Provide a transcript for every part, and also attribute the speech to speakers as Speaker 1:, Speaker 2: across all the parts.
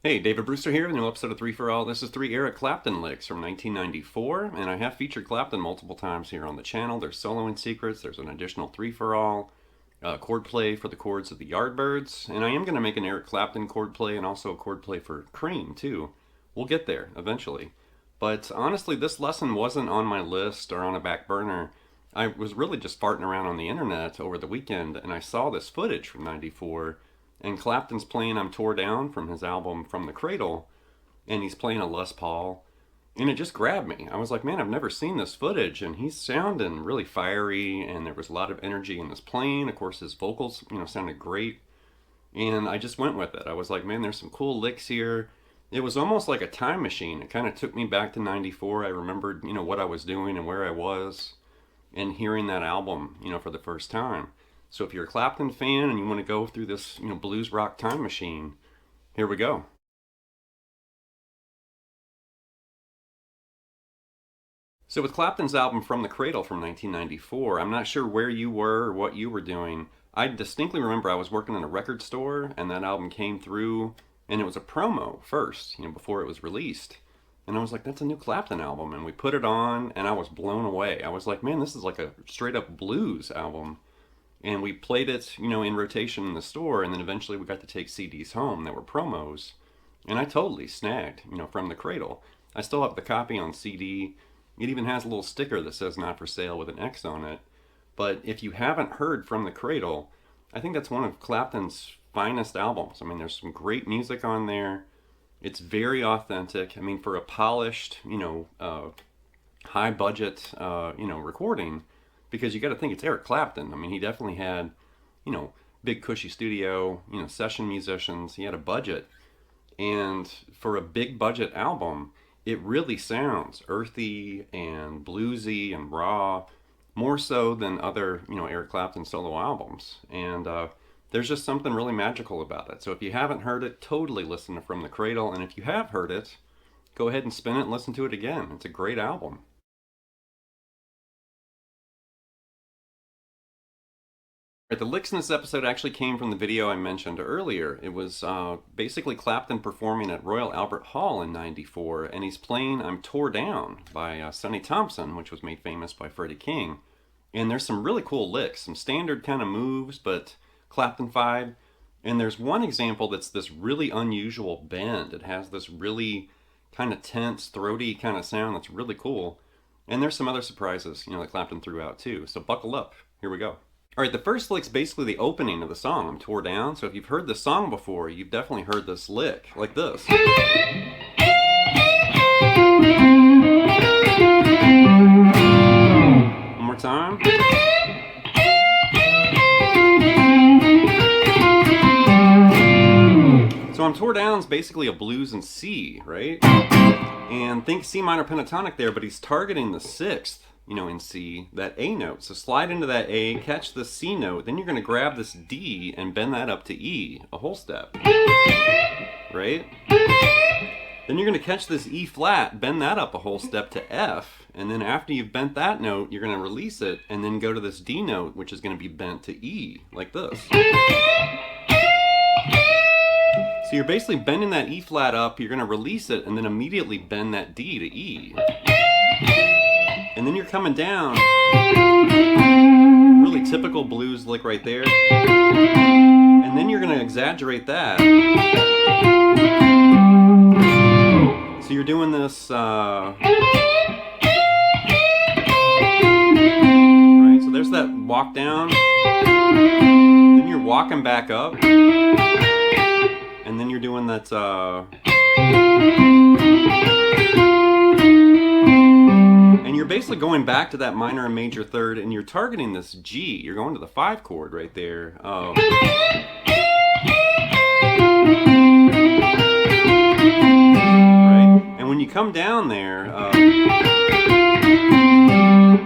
Speaker 1: Hey, David Brewster here, a new episode of 3 for All. This is 3 Eric Clapton licks from 1994, and I have featured Clapton multiple times here on the channel. There's soloing secrets, there's an additional 3 for All, chord play for the chords of the Yardbirds, and I am going to make an Eric Clapton chord play and also a chord play for Cream, too. We'll get there, eventually. But honestly, this lesson wasn't on my list or on a back burner. I was really just farting around on the internet over the weekend, and I saw this footage from 94, and Clapton's playing I'm Tore Down from his album From The Cradle, and he's playing a Les Paul, and it just grabbed me. I was like, man, I've never seen this footage, and he's sounding really fiery, and there was a lot of energy in his playing. Of course, his vocals, sounded great, and I just went with it. I was like, man, there's some cool licks here. It was almost like a time machine. It kind of took me back to 94. I remembered, what I was doing and where I was, and hearing that album, for the first time. So if you're a Clapton fan and you want to go through this, blues rock time machine, here we go. So with Clapton's album From The Cradle from 1994, I'm not sure where you were or what you were doing. I distinctly remember I was working in a record store and that album came through and it was a promo first, before it was released. And I was like, that's a new Clapton album. And we put it on and I was blown away. I was like, man, this is like a straight up blues album. And we played it, in rotation in the store, and then eventually we got to take CDs home that were promos. And I totally snagged, From The Cradle. I still have the copy on CD. It even has a little sticker that says not for sale with an X on it. But if you haven't heard From The Cradle, I think that's one of Clapton's finest albums. I mean, there's some great music on there. It's very authentic. I mean, for a polished, high budget, recording, because you got to think it's Eric Clapton. I mean, he definitely had, big cushy studio, session musicians. He had a budget. And for a big budget album, it really sounds earthy and bluesy and raw, more so than other, Eric Clapton solo albums. And there's just something really magical about it. So if you haven't heard it, totally listen to From The Cradle. And if you have heard it, go ahead and spin it and listen to it again. It's a great album. The licks in this episode actually came from the video I mentioned earlier. It was basically Clapton performing at Royal Albert Hall in '94, and he's playing I'm Tore Down by Sonny Thompson, which was made famous by Freddie King. And there's some really cool licks, some standard kind of moves, but Clapton-fied. And there's one example that's this really unusual bend. It has this really kind of tense, throaty kind of sound that's really cool. And there's some other surprises, that Clapton threw out too. So buckle up. Here we go. All right, the first lick's basically the opening of the song, I'm Tore Down. So if you've heard the song before, you've definitely heard this lick, like this. One more time. So I'm Tore Down is basically a blues in C, right? And think C minor pentatonic there, but he's targeting the sixth, in C, that A note. So slide into that A, catch the C note, then you're going to grab this D and bend that up to E, a whole step, right? Then you're going to catch this E flat, bend that up a whole step to F, and then after you've bent that note, you're going to release it and then go to this D note, which is going to be bent to E, like this. So you're basically bending that E flat up, you're going to release it, and then immediately bend that D to E. And then you're coming down, really typical blues lick right there. And then you're going to exaggerate that. So you're doing this, right? So there's that walk down. Then you're walking back up. And then you're doing that, and you're basically going back to that minor and major third, and you're targeting this G. You're going to the 5 chord right there. Right? And when you come down there,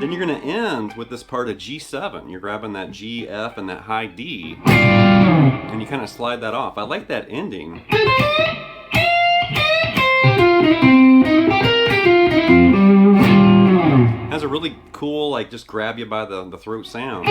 Speaker 1: then you're going to end with this part of G7. You're grabbing that G, F, and that high D, and you kind of slide that off. I like that ending. Has a really cool, like, just grab you by the throat sound.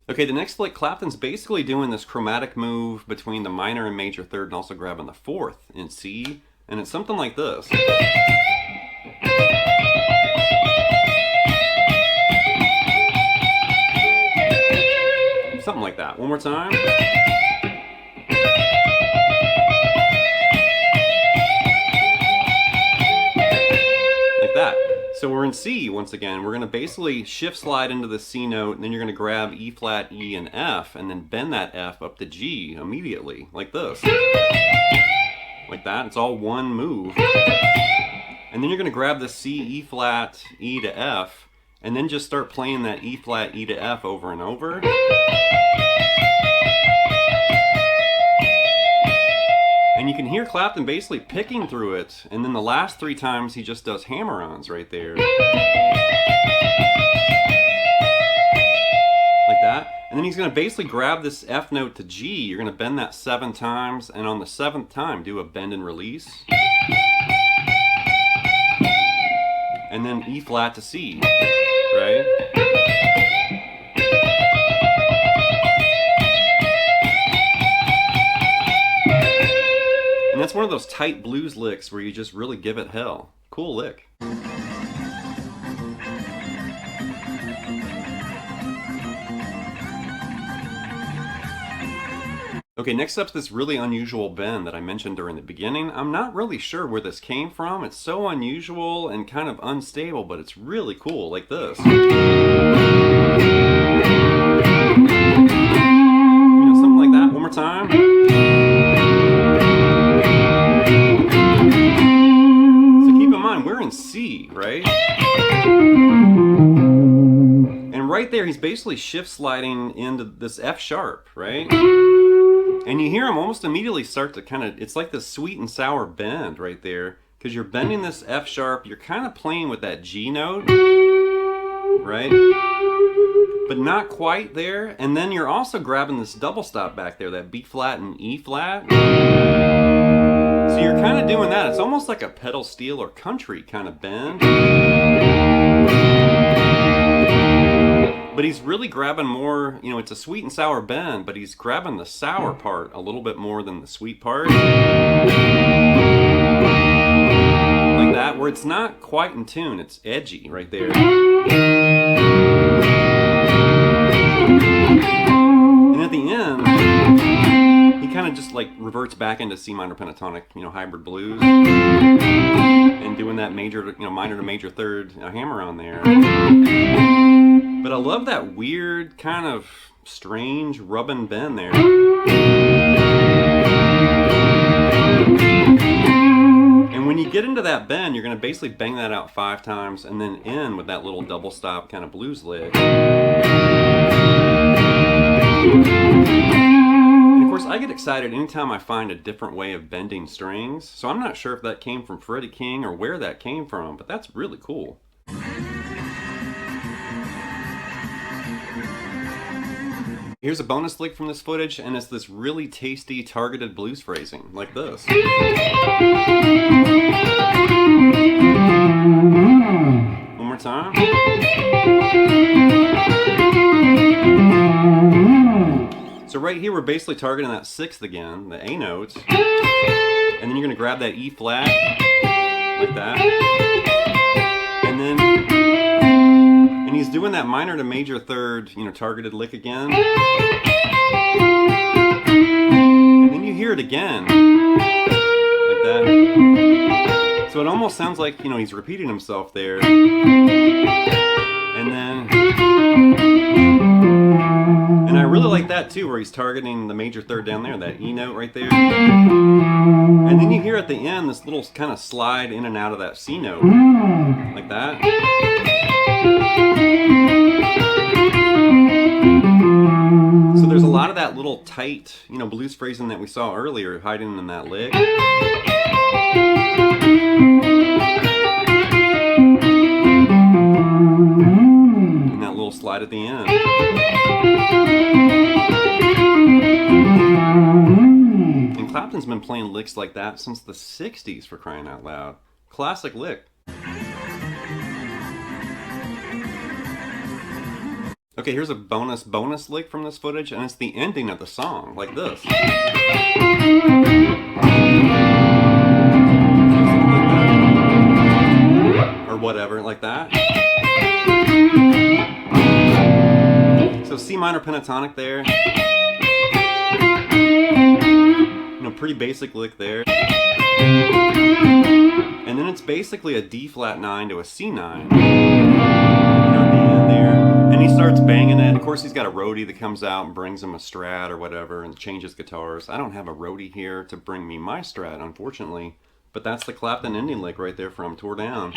Speaker 1: Okay, the next lick, Clapton's basically doing this chromatic move between the minor and major third and also grabbing the fourth in C, and it's something like this. Something like that. One more time. Like that. So we're in C once again. We're going to basically shift slide into the C note, and then you're going to grab E flat, E, and F, and then bend that F up to G immediately, like this. Like that. It's all one move. And then you're going to grab the C, E flat, E to F, and then just start playing that E flat, E to F over and over. And you can hear Clapton basically picking through it, and then the last 3 times he just does hammer-ons right there. Like that. And then he's going to basically grab this F note to G. You're going to bend that 7 times, and on the 7th time do a bend and release. And then E flat to C, right? And that's one of those tight blues licks where you just really give it hell. Cool lick. Okay, next up's this really unusual bend that I mentioned during the beginning. I'm not really sure where this came from. It's so unusual and kind of unstable, but it's really cool, like this. You know, something like that. One more time. We're in C, right? And right there, he's basically shift sliding into this F sharp, right? And you hear him almost immediately start to kind of, it's like this sweet and sour bend right there, because you're bending this F sharp, you're kind of playing with that G note, right? But not quite there. And then you're also grabbing this double stop back there, that B flat and E flat. So you're kind of doing that. It's almost like a pedal steel or country kind of bend. But he's really grabbing more, you know, it's a sweet and sour bend, but he's grabbing the sour part a little bit more than the sweet part. Like that, where it's not quite in tune, it's edgy right there. And at the end, he kind of just like reverts back into C minor pentatonic, you know, hybrid blues, and doing that major, you know, minor to major third hammer on there. But I love that weird kind of strange rubbing bend there. And when you get into that bend, you're going to basically bang that out 5 times and then end with that little double stop kind of blues lick. Of course, I get excited anytime I find a different way of bending strings, so I'm not sure if that came from Freddie King or where that came from, but that's really cool. Here's a bonus lick from this footage, and it's this really tasty targeted blues phrasing, like this. One more time. So right here, we're basically targeting that 6th again, the A notes, and then you're going to grab that E flat, like that, and he's doing that minor to major third, you know, targeted lick again, and then you hear it again, like that. So it almost sounds like, you know, he's repeating himself there, and then. And I really like that too, where he's targeting the major third down there, that E note right there. And then you hear at the end this little kind of slide in and out of that C note, like that. So there's a lot of that little tight, you know, blues phrasing that we saw earlier hiding in that lick. And that little slide at the end. And Clapton's been playing licks like that since the 60s, for crying out loud. Classic lick. Okay, here's a bonus lick from this footage, and it's the ending of the song, like this. Or whatever, like that. So C minor pentatonic there. You know, pretty basic lick there. And then it's basically a D flat 9 to a C9. And he starts banging it. Of course, he's got a roadie that comes out and brings him a Strat or whatever and changes guitars. I don't have a roadie here to bring me my Strat, unfortunately. But that's the Clapton ending lick right there from Tore Down.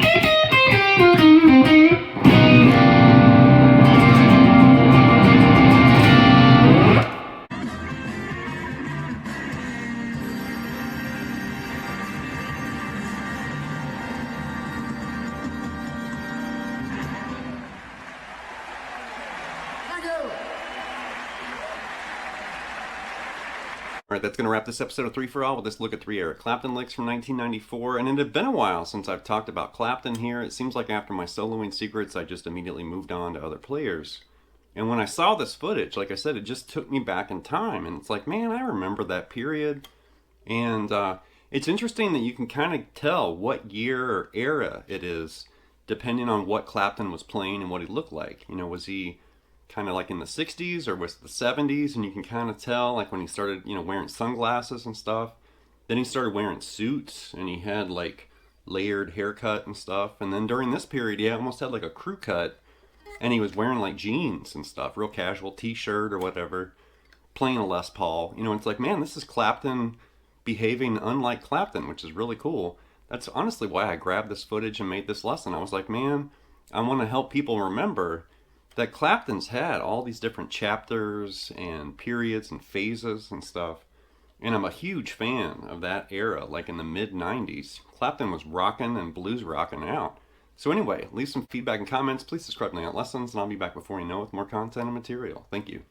Speaker 1: Alright, that's going to wrap this episode of 3 for All with this look at 3 Eric Clapton licks from 1994. And it had been a while since I've talked about Clapton here. It seems like after my soloing secrets, I just immediately moved on to other players. And when I saw this footage, like I said, it just took me back in time. And it's like, man, I remember that period. And it's interesting that you can kind of tell what year or era it is, depending on what Clapton was playing and what he looked like. You know, was he kind of like in the 60s or was it the 70s? And you can kind of tell, like when he started, you know, wearing sunglasses and stuff. Then he started wearing suits and he had like layered haircut and stuff. And then during this period, he almost had like a crew cut and he was wearing like jeans and stuff, real casual t-shirt or whatever, playing a Les Paul. You know, it's like, man, this is Clapton behaving unlike Clapton, which is really cool. That's honestly why I grabbed this footage and made this lesson. I was like, man, I want to help people remember that Clapton's had all these different chapters and periods and phases and stuff. And I'm a huge fan of that era, like in the mid-90s. Clapton was rockin' and blues rockin' out. So anyway, leave some feedback and comments. Please subscribe to Night Lessons, and I'll be back before you know with more content and material. Thank you.